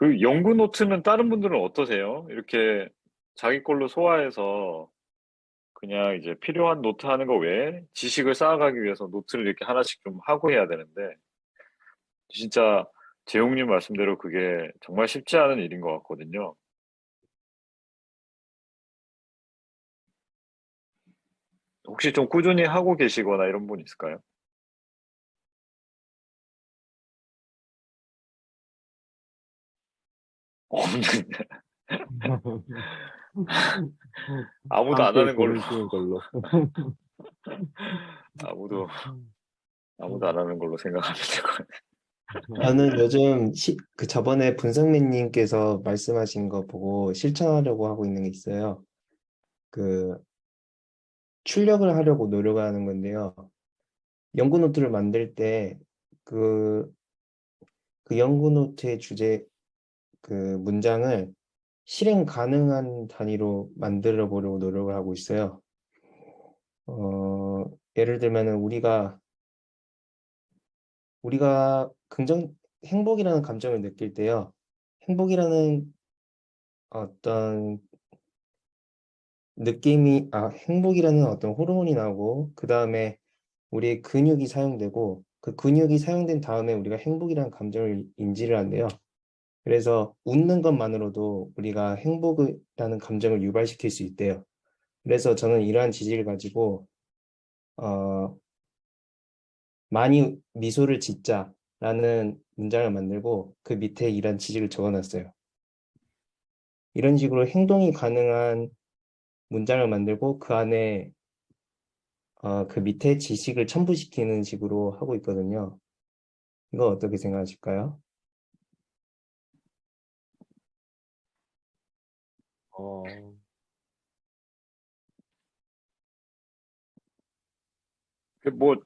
그 연구 노트는 다른 분들은 어떠세요? 이렇게 자기 걸로 소화해서 그냥 이제 필요한 노트 하는 거 외에 지식을 쌓아가기 위해서 노트를 이렇게 하나씩 좀 하고 해야 되는데, 진짜 재용님 말씀대로 그게 정말 쉽지 않은 일인 것 같거든요. 혹시 좀 꾸준히 하고 계시거나 이런 분 있을까요? 없는, 아무도 안 함께 하는 걸로, 고민 중인 걸로. 아무도, 아무도 안 하는 걸로 생각하면 될 것 같아요. 저는 요즘 그 저번에 분석맨님께서 말씀하신 거 보고 실천하려고 하고 있는 게 있어요. 그 출력을 하려고 노력하는 건데요. 연구 노트를 만들 때 그, 그 연구 노트의 주제, 그 문장을 실행 가능한 단위로 만들어 보려고 노력을 하고 있어요. 예를 들면은 우리가 행복이라는 감정을 느낄 때요. 행복이라는 어떤 행복이라는 어떤 호르몬이 나오고, 그 다음에 우리의 근육이 사용되고, 그 근육이 사용된 다음에 우리가 행복이라는 감정을 인지를 한대요. 그래서 웃는 것만으로도 우리가 행복이라는 감정을 유발시킬 수 있대요. 그래서 저는 이러한 지식을 가지고, 어, 많이 미소를 짓자라는 문장을 만들고, 그 밑에 이런 지식을 적어놨어요. 이런 식으로 행동이 가능한 문장을 만들고, 그 안에 그 밑에 지식을 첨부시키는 식으로 하고 있거든요. 이거 어떻게 생각하실까요? 어, 뭐,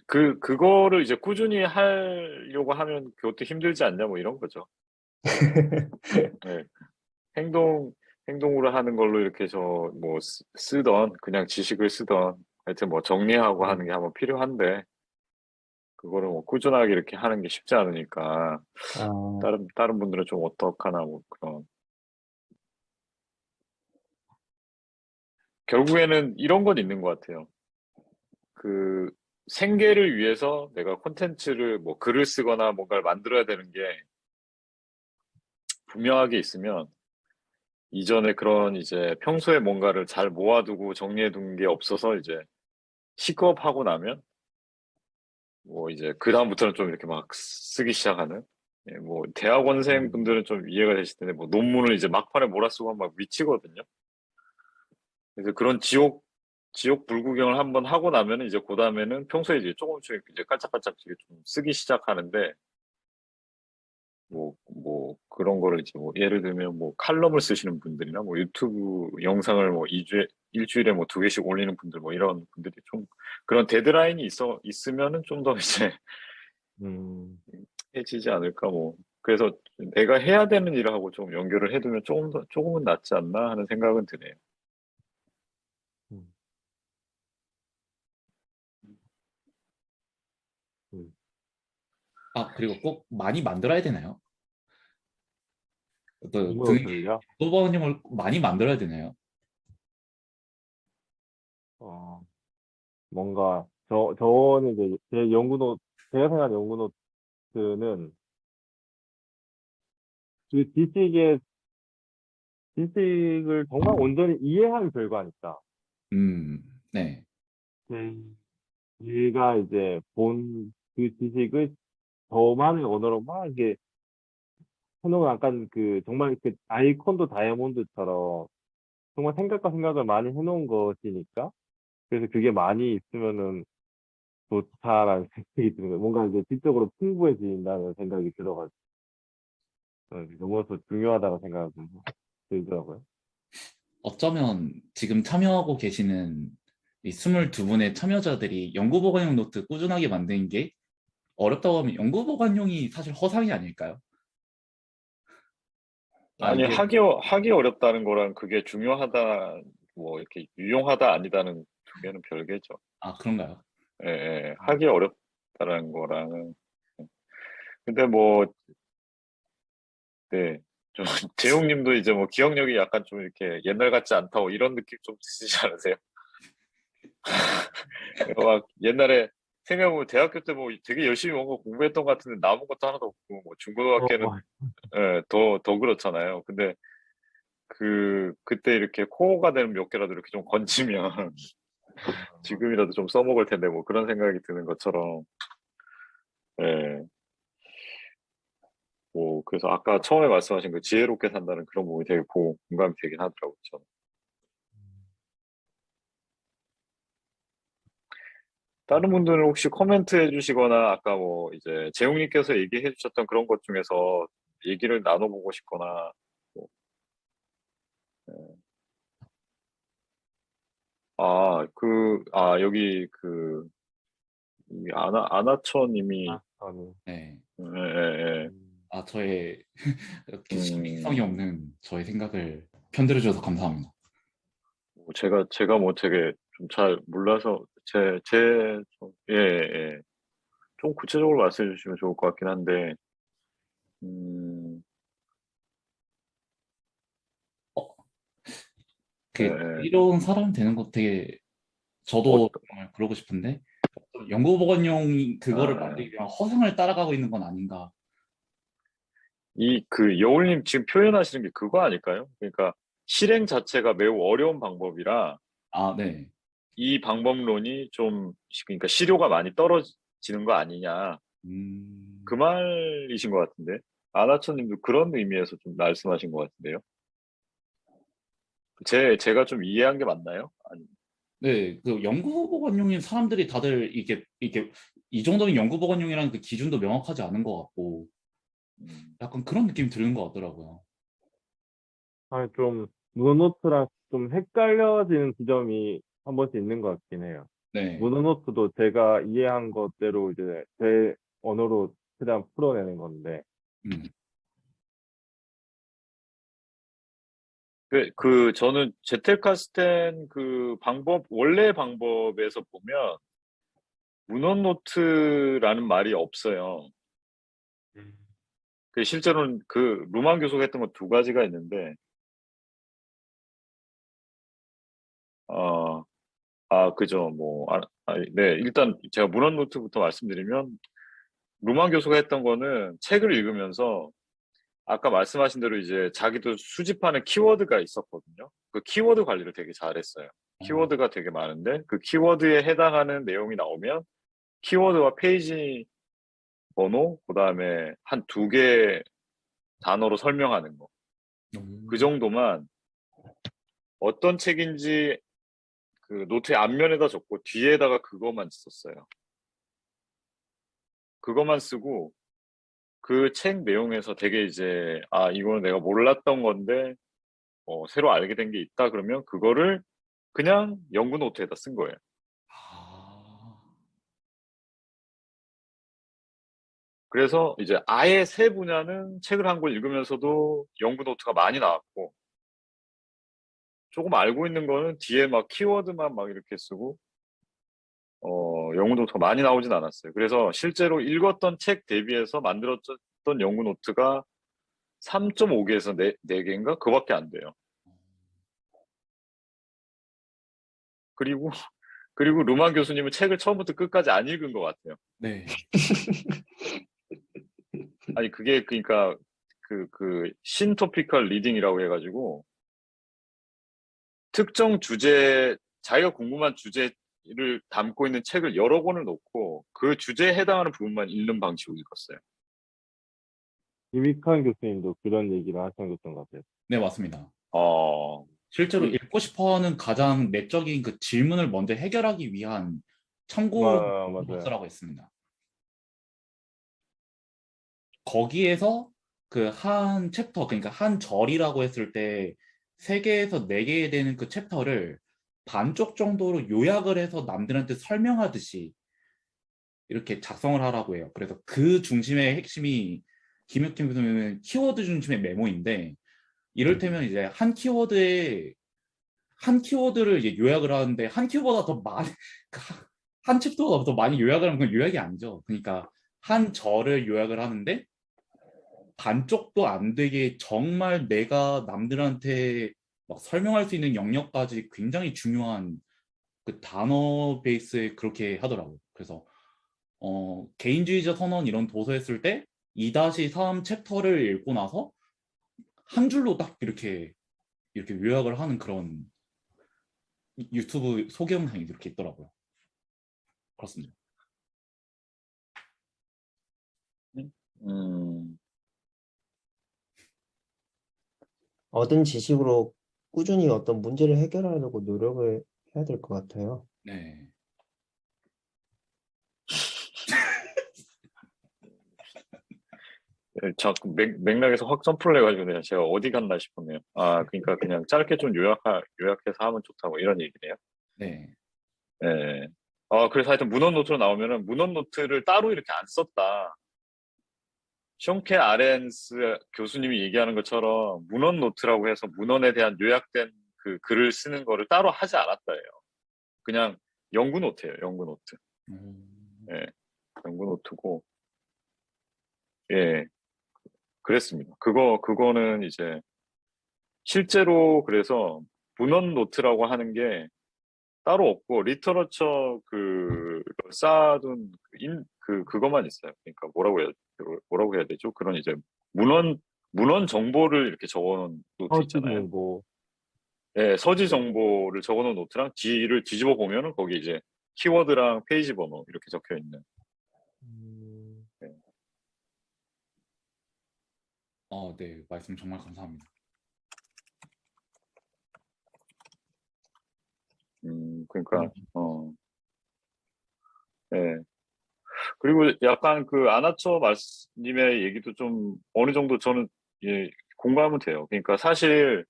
그거를 이제 꾸준히 하려고 하면 그것도 힘들지 않냐, 뭐 이런 거죠. 네. 행동, 행동으로 하는 걸로 이렇게 뭐 쓰던, 그냥 지식을 쓰던, 하여튼 뭐 정리하고 하는 게 음, 한번 필요한데, 그거를 뭐 꾸준하게 이렇게 하는 게 쉽지 않으니까, 아, 다른 분들은 좀 어떡하나, 뭐 그런. 결국에는 이런 건 있는 것 같아요. 그, 생계를 위해서 내가 콘텐츠를, 뭐 글을 쓰거나 뭔가를 만들어야 되는 게 분명하게 있으면, 이전에 그런 이제 평소에 뭔가를 잘 모아두고 정리해둔 게 없어서 이제 식겁하고 나면 뭐 이제 그다음부터는 좀 이렇게 막 쓰기 시작하는, 예, 뭐 대학원생 음, 분들은 좀 이해가 되실 텐데 뭐 논문을 이제 막판에 몰아쓰고 하면 막 미치거든요. 그래서 그런 지옥 불구경을 한번 하고 나면은 이제 그다음에는 평소에 이제 조금씩 이제 깔짝깔짝 좀 쓰기 시작하는데, 뭐, 그런 거를 이제 뭐, 예를 들면 뭐, 칼럼을 쓰시는 분들이나 뭐, 유튜브 영상을 뭐, 일주일에 뭐, 두 개씩 올리는 분들, 뭐, 이런 분들이 좀, 그런 데드라인이 있으면은 좀 더 이제, 음, 해지지 않을까, 뭐. 그래서 내가 해야 되는 일을 하고 좀 연결을 해두면 조금은 낫지 않나 하는 생각은 드네요. 음, 음. 아, 그리고 꼭 많이 만들어야 되나요? 그 이모들을요? 소버님을 많이 만들어야 되나요? 어, 뭔가, 저는 이제 제가 생각하는 연구 노트는 그 지식을 정말 온전히 이해한 결과니까. 네. 얘가 이제 본 그 지식을 더 많은 언어로 막 이게 해놓은 약간 그 정말 그 아이콘도 다이아몬드처럼 정말 생각과 생각을 많이 해놓은 것이니까 그래서 그게 많이 있으면은 좋다라는 생각이 드는 거예요. 뭔가 이제 지적으로 풍부해진다는 생각이 들어가지고 너무 더 중요하다고 생각이 들더라고요. 어쩌면 지금 참여하고 계시는 이 22분의 참여자들이 연구보관용 노트 꾸준하게 만드는 게 어렵다고 하면 연구보관용이 사실 허상이 아닐까요? 아, 아니, 이게, 하기 어렵다는 거랑 그게 중요하다, 뭐, 이렇게 유용하다, 아니다는 두 개는 별개죠. 아, 그런가요? 예, 예. 하기 어렵다는 거랑은. 근데 뭐, 네. 좀 재용님도 이제 뭐 기억력이 약간 좀 이렇게 옛날 같지 않다고 이런 느낌 좀 드시지 않으세요? 막 옛날에 생각해보면 대학교 때 뭐 되게 열심히 뭔가 공부했던 것 같은데 남은 것도 하나도 없고 뭐 중고등학교는 어, 예, 더 그렇잖아요. 근데 그때 이렇게 코어가 되는 몇 개라도 이렇게 좀 건지면 지금이라도 좀 써먹을 텐데 뭐 그런 생각이 드는 것처럼 예. 뭐 그래서 아까 처음에 말씀하신 그 지혜롭게 산다는 그런 부분이 되게 공감이 되긴 하더라고요. 저는. 다른 분들은 혹시 코멘트 해주시거나 아까 뭐 이제 재웅님께서 얘기해 주셨던 그런 것 중에서 얘기를 나눠보고 싶거나 뭐, 여기 이 아나처님이, 저는. 네. 예, 예, 예. 저의 이렇게 신빙성이 음, 없는 저의 생각을 편들어줘서 감사합니다. 뭐 제가 뭐 되게 좀 잘 몰라서, 예, 예. 좀 구체적으로 말씀해 주시면 좋을 것 같긴 한데, 음, 어, 예, 그 예. 이런 사람 되는 거 되게 어, 저도 정말 그러고 싶은데 연구보건용 그거를 아, 만들기 위한 허상을 따라가고 있는 건 아닌가. 여울님 지금 표현하시는 게 그거 아닐까요? 그러니까 실행 자체가 매우 어려운 방법이라 네. 이 방법론이 그러니까 실효가 많이 떨어지는 거 아니냐. 그 음, 말이신 것 같은데. 아나천님도 그런 의미에서 좀 말씀하신 것 같은데요. 제가 좀 이해한 게 맞나요? 아니, 네, 그 연구보건용인 사람들이 다들 이게 이 정도면 연구보건용이라는 그 기준도 명확하지 않은 것 같고 음, 약간 그런 느낌이 드는 것 같더라고요. 아니, 좀, 문어노트랑 좀 헷갈려지는 지점이 한 번씩 있는 것 같긴 해요. 네. 문어노트도 제가 이해한 것대로 이제 제 언어로 최대한 풀어내는 건데, 음, 저는 제텔카스텐 원래 방법에서 보면 문헌노트라는 말이 없어요. 실제로는 루만 교수가 했던 건 두 가지가 있는데, 어, 그죠. 뭐, 네. 일단 제가 문헌노트부터 말씀드리면, 루만 교수가 했던 거는 책을 읽으면서, 아까 말씀하신 대로 이제 자기도 수집하는 키워드가 있었거든요. 그 키워드 관리를 되게 잘했어요. 어, 키워드가 되게 많은데, 그 키워드에 해당하는 내용이 나오면, 키워드와 페이지 번호, 그 다음에 한 두 개 단어로 설명하는 거. 그 음, 정도만 어떤 책인지 그 노트의 앞면에다 적고 뒤에다가 그것만 썼어요. 그것만 쓰고 그 책 내용에서 되게 이제 이거는 내가 몰랐던 건데 새로 알게 된 게 있다 그러면 그거를 그냥 연구 노트에다 쓴 거예요. 아, 그래서 이제 아예 새 분야는 책을 한 권 읽으면서도 연구 노트가 많이 나왔고 조금 알고 있는 거는 뒤에 막 키워드만 막 이렇게 쓰고 연구 노트가 많이 나오진 않았어요. 그래서 실제로 읽었던 책 대비해서 만들었던 연구 노트가 3.5개에서 4개인가? 그거밖에 안 돼요. 그리고, 그리고 루만 교수님은 책을 처음부터 끝까지 안 읽은 것 같아요. 네. 아니, 그게, 그니까, 신토피컬 리딩이라고 해가지고, 특정 주제, 자기가 궁금한 주제를 담고 있는 책을 여러 권을 놓고, 그 주제에 해당하는 부분만 읽는 방식으로 읽었어요. 이익한 교수님도 그런 얘기를 하셨던 것 같아요. 네, 맞습니다. 어, 실제로 그, 읽고 싶어 하는 가장 내적인 그 질문을 먼저 해결하기 위한 참고 맞아요. 노트라고 했습니다. 거기에서 그 한 챕터, 그러니까 한 절이라고 했을 때 3개에서 4개 되는 그 챕터를 반쪽 정도로 요약을 해서 남들한테 설명하듯이 이렇게 작성을 하라고 해요. 그래서 그 중심의 핵심이 김혁kim 교수님은 키워드 중심의 메모인데 이를테면 이제 한 키워드를 이제 요약을 하는데 한 키워드보다 더 많이 한 챕터보다 더 많이 요약을 하면 그건 요약이 아니죠. 그러니까 한 절을 요약을 하는데 반쪽도 안 되게 정말 내가 남들한테 막 설명할 수 있는 영역까지 굉장히 중요한 그 단어 베이스에 그렇게 하더라고요. 그래서 개인주의자 선언 이런 도서 했을 때 2-3 챕터를 읽고 나서 한 줄로 딱 이렇게 요약을 하는 그런 유튜브 소개 영상이 이렇게 있더라고요. 그렇습니다. 음, 얻은 지식으로 꾸준히 어떤 문제를 해결하려고 노력을 해야 될 것 같아요. 네. 자꾸 맥락에서 확 점프를 해가지고 그냥 제가 어디 갔나 싶었네요. 아, 그러니까 그냥 짧게 좀 요약해서 하면 좋다고 이런 얘기네요. 네. 네. 그래서 하여튼 문헌 노트로 나오면은 문헌 노트를 따로 이렇게 안 썼다. 숀케 아렌스 교수님이 얘기하는 것처럼 문헌 노트라고 해서 문헌에 대한 요약된 그 글을 쓰는 거를 따로 하지 않았다예요. 그냥 연구 노트예요, 연구 노트. 예, 연구 노트고, 예, 그랬습니다. 그거는 이제 실제로 그래서 문헌 노트라고 하는 게 따로 없고 리터러처 쌓아둔 그것만 있어요. 그러니까 뭐라고 해야 되죠? 그런 이제 문헌 정보를 이렇게 적어놓은 노트 서지 있잖아요. 정보. 예, 서지 정보를 적어놓은 노트랑 뒤를 뒤집어 보면은 거기 이제 키워드랑 페이지 번호 이렇게 적혀 있는. 예. 네. 말씀 정말 감사합니다. 그러니까 예. 그리고 약간 그 아나처 말씀님의 얘기도 좀 어느 정도 저는 예, 공감은 돼요. 그러니까 사실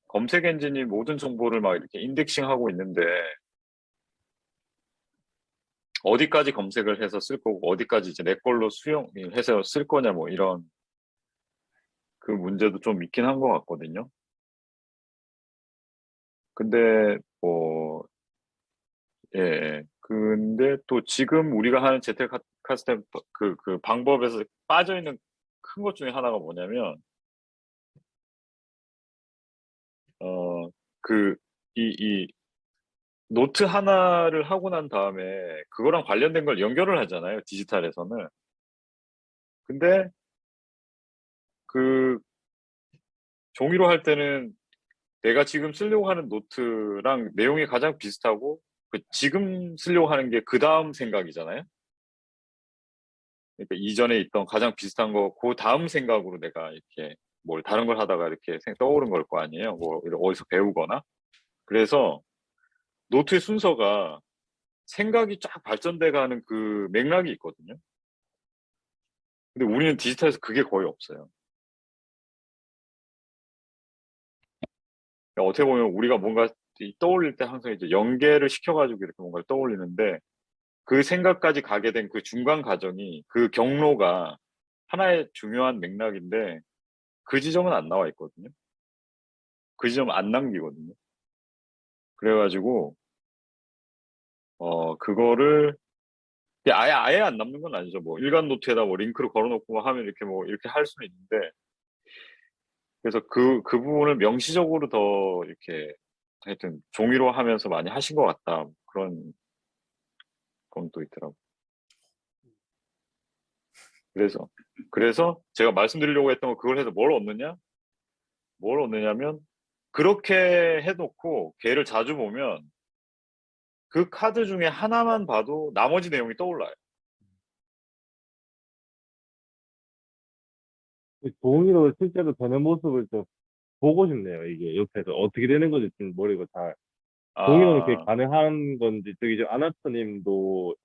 검색 엔진이 모든 정보를 막 이렇게 인덱싱하고 있는데 어디까지 검색을 해서 쓸 거고 어디까지 이제 내 걸로 수용해서 쓸 거냐 뭐 이런 그 문제도 좀 있긴 한 것 같거든요. 근데 뭐 예. 근데 또 지금 우리가 하는 재택 카스템 그 방법에서 빠져 있는 큰 것 중에 하나가 뭐냐면 어 그 이 노트 하나를 하고 난 다음에 그거랑 관련된 걸 연결을 하잖아요, 디지털에서는. 근데 그 종이로 할 때는 내가 지금 쓰려고 하는 노트랑 내용이 가장 비슷하고 그 지금 쓰려고 하는 게 그 다음 생각이잖아요. 그러니까 이전에 있던 가장 비슷한 거, 그 다음 생각으로 내가 이렇게 뭘 다른 걸 하다가 이렇게 떠오른 걸 거 아니에요. 뭐 어디서 배우거나. 그래서 노트의 순서가 생각이 쫙 발전돼 가는 그 맥락이 있거든요. 근데 우리는 디지털에서 그게 거의 없어요. 그러니까 어떻게 보면 우리가 뭔가 떠올릴 때 항상 이제 연계를 시켜가지고 이렇게 뭔가를 떠올리는데 그 생각까지 가게 된 그 중간 과정이 그 경로가 하나의 중요한 맥락인데 그 지점은 안 나와 있거든요. 그 지점 안 남기거든요. 그래가지고 그거를 아예 안 남는 건 아니죠. 뭐 일간 노트에다 뭐 링크를 걸어놓고 하면 이렇게 뭐 이렇게 할 수는 있는데 그래서 그 부분을 명시적으로 더 이렇게 하여튼 종이로 하면서 많이 하신 것 같다. 그런 건 또 있더라고. 그래서 제가 말씀드리려고 했던 건 그걸 해서 뭘 얻느냐면 그렇게 해놓고 걔를 자주 보면 그 카드 중에 하나만 봐도 나머지 내용이 떠올라요. 종이로 실제로 되는 모습을 좀 보고 싶네요. 이게 옆에서 어떻게 되는 건지 좀 모르고 잘. 종이로는 그게 아, 가능한 건지, 저기 저 아나토님도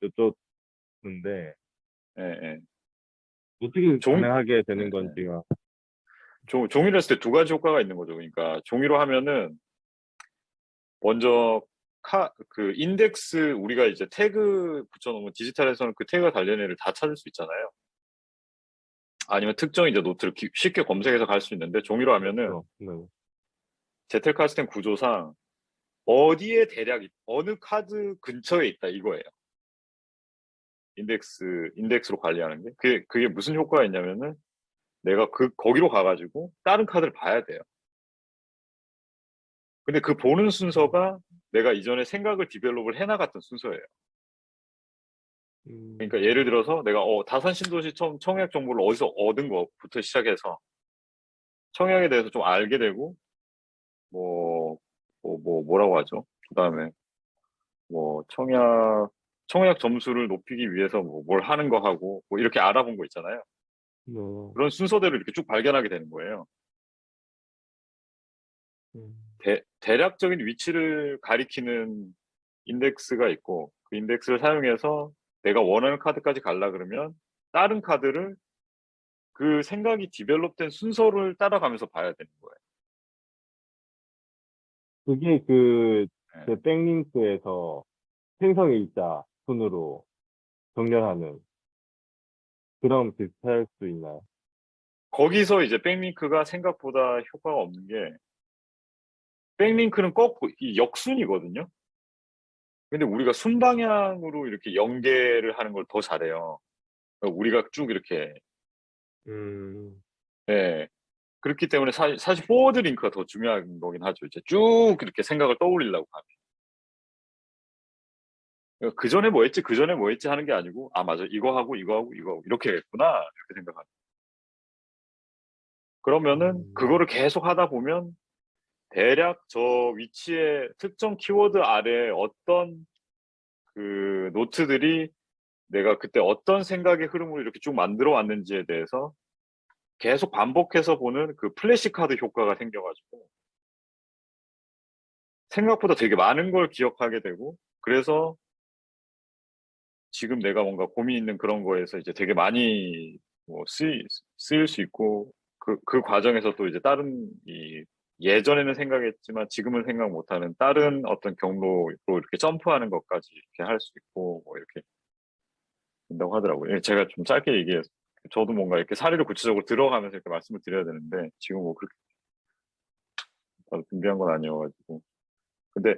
여쭙는데, 예, 예. 어떻게 종, 가능하게 예, 되는 예. 건지가. 종이로 했을 때 두 가지 효과가 있는 거죠. 그러니까 종이로 하면은 먼저 그 인덱스 우리가 이제 태그 붙여놓으면 디지털에서는 그 태그가 달린 애를 다 찾을 수 있잖아요. 아니면 특정 이제 노트를 쉽게 검색해서 갈 수 있는데 종이로 하면은 그렇죠. 네. 제텔카스텐 구조상 어디에 대략 어느 카드 근처에 있다 이거예요. 인덱스로 관리하는 게 그게 무슨 효과가 있냐면은 내가 거기로 가가지고 다른 카드를 봐야 돼요. 근데 그 보는 순서가 내가 이전에 생각을 디벨롭을 해나갔던 순서예요. 그러니까 예를 들어서 내가 다산 신도시 처음 청약 정보를 어디서 얻은 것부터 시작해서 청약에 대해서 좀 알게 되고 뭐라고 하죠? 그다음에 뭐 청약 점수를 높이기 위해서 뭐 뭘 하는 거 하고 뭐 이렇게 알아본 거 있잖아요. 네. 그런 순서대로 이렇게 쭉 발견하게 되는 거예요. 음, 대략적인 위치를 가리키는 인덱스가 있고 그 인덱스를 사용해서 내가 원하는 카드까지 갈라 그러면 다른 카드를 그 생각이 디벨롭된 순서를 따라가면서 봐야 되는 거예요. 그게 네. 제 백링크에서 생성일자 순으로 정렬하는 그런 비슷할 수 있나요? 거기서 이제 백링크가 생각보다 효과가 없는 게 백링크는 꼭 이 역순이거든요. 근데 우리가 순방향으로 이렇게 연계를 하는 걸 더 잘해요. 그러니까 우리가 쭉 이렇게 음, 예. 그렇기 때문에 사실 포워드 링크가 더 중요한 거긴 하죠. 이제 쭉 이렇게 생각을 떠올리려고 하면. 그러니까 그 전에 뭐 했지, 그 전에 뭐 했지 하는 게 아니고, 아, 맞아. 이거 하고, 이거 하고, 이거 하고, 이렇게 했구나. 이렇게 생각하는. 그러면은, 음, 그거를 계속 하다 보면, 대략 저 위치에 특정 키워드 아래에 어떤 그 노트들이 내가 그때 어떤 생각의 흐름을 이렇게 쭉 만들어 왔는지에 대해서 계속 반복해서 보는 그 플래시 카드 효과가 생겨가지고, 생각보다 되게 많은 걸 기억하게 되고, 그래서 지금 내가 뭔가 고민 있는 그런 거에서 이제 되게 많이 뭐 쓰일 수 있고, 그 과정에서 또 이제 다른 예전에는 생각했지만 지금은 생각 못하는 다른 어떤 경로로 이렇게 점프하는 것까지 이렇게 할 수 있고, 뭐 이렇게 된다고 하더라고요. 예, 제가 좀 짧게 얘기해서, 저도 뭔가 이렇게 사례를 구체적으로 들어가면서 이렇게 말씀을 드려야 되는데, 지금 뭐 그렇게 바로 준비한 건 아니어가지고. 근데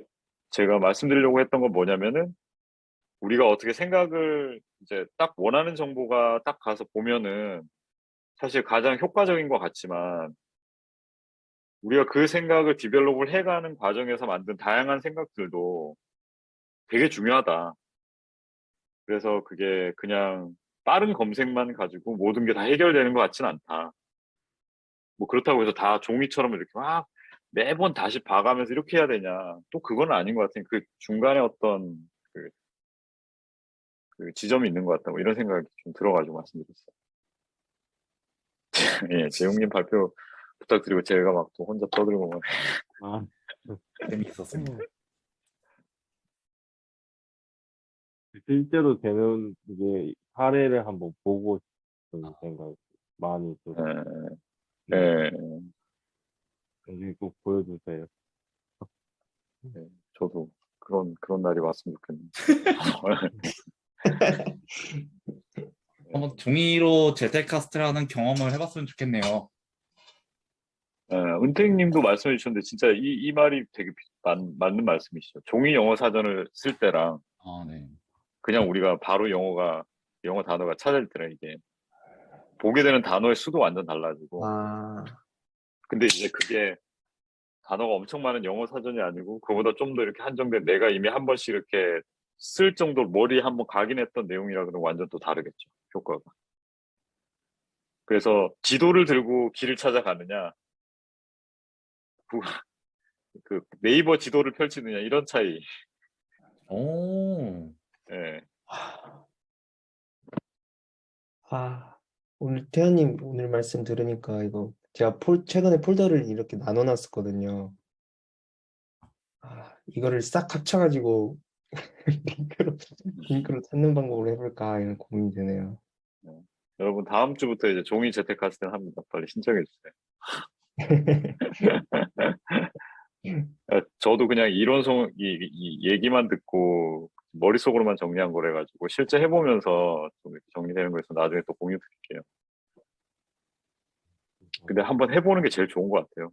제가 말씀드리려고 했던 건 뭐냐면은, 우리가 어떻게 생각을 이제 딱 원하는 정보가 딱 가서 보면은 사실 가장 효과적인 것 같지만 우리가 그 생각을 디벨롭을 해가는 과정에서 만든 다양한 생각들도 되게 중요하다. 그래서 그게 그냥 빠른 검색만 가지고 모든 게 다 해결되는 것 같지는 않다. 뭐 그렇다고 해서 다 종이처럼 이렇게 막 매번 다시 봐가면서 이렇게 해야 되냐. 또 그건 아닌 것 같아요. 그 중간에 어떤 그, 그 지점이 있는 것 같다. 뭐 이런 생각이 좀 들어가지고 말씀드렸어요. 예, 재용님 발표 부탁드리고 제가 막 또 혼자 떠들고 막. 아, 재미있었습니다. 실제로 되는 이게 사례를 한번 보고 싶은 생각이 많이 들어요. 예, 예, 나중에 꼭 보여주세요. 예, 저도 그런 날이 왔으면 좋겠는데. 한번 종이로 제테카스트를 하는 경험을 해봤으면 좋겠네요. 예, 은택님도 말씀해 주셨는데 진짜 이 말이 되게 맞는 말씀이시죠. 종이 영어 사전을 쓸 때랑 아, 네. 그냥 우리가 바로 영어 단어가 찾을 때랑 이게 보게 되는 단어의 수도 완전 달라지고. 아, 근데 이제 그게 단어가 엄청 많은 영어 사전이 아니고 그보다 좀 더 이렇게 한정된 내가 이미 한 번씩 이렇게 쓸 정도로 머리에 한번 각인했던 내용이라 그러면 완전 또 다르겠죠. 효과가. 그래서 지도를 들고 길을 찾아가느냐, 구- 그 네이버 지도를 펼치느냐 이런 차이. 오, 예. 아, 오늘 태연님 오늘 말씀 들으니까 이거 제가 최근에 폴더를 이렇게 나눠놨었거든요. 아, 이거를 싹 합쳐가지고 링크로, 링크로 찾는 방법으로 해볼까 이런 고민이 되네요. 예. 여러분 다음 주부터 이제 종이 재택카스팅 합니다. 빨리 신청해 주세요. 저도 그냥 이 얘기만 듣고 머릿속으로만 정리한 거래 가지고 실제 해보면서 좀 이렇게 정리되는 거에서 나중에 또 공유 드릴게요. 근데 한번 해보는 게 제일 좋은 것 같아요.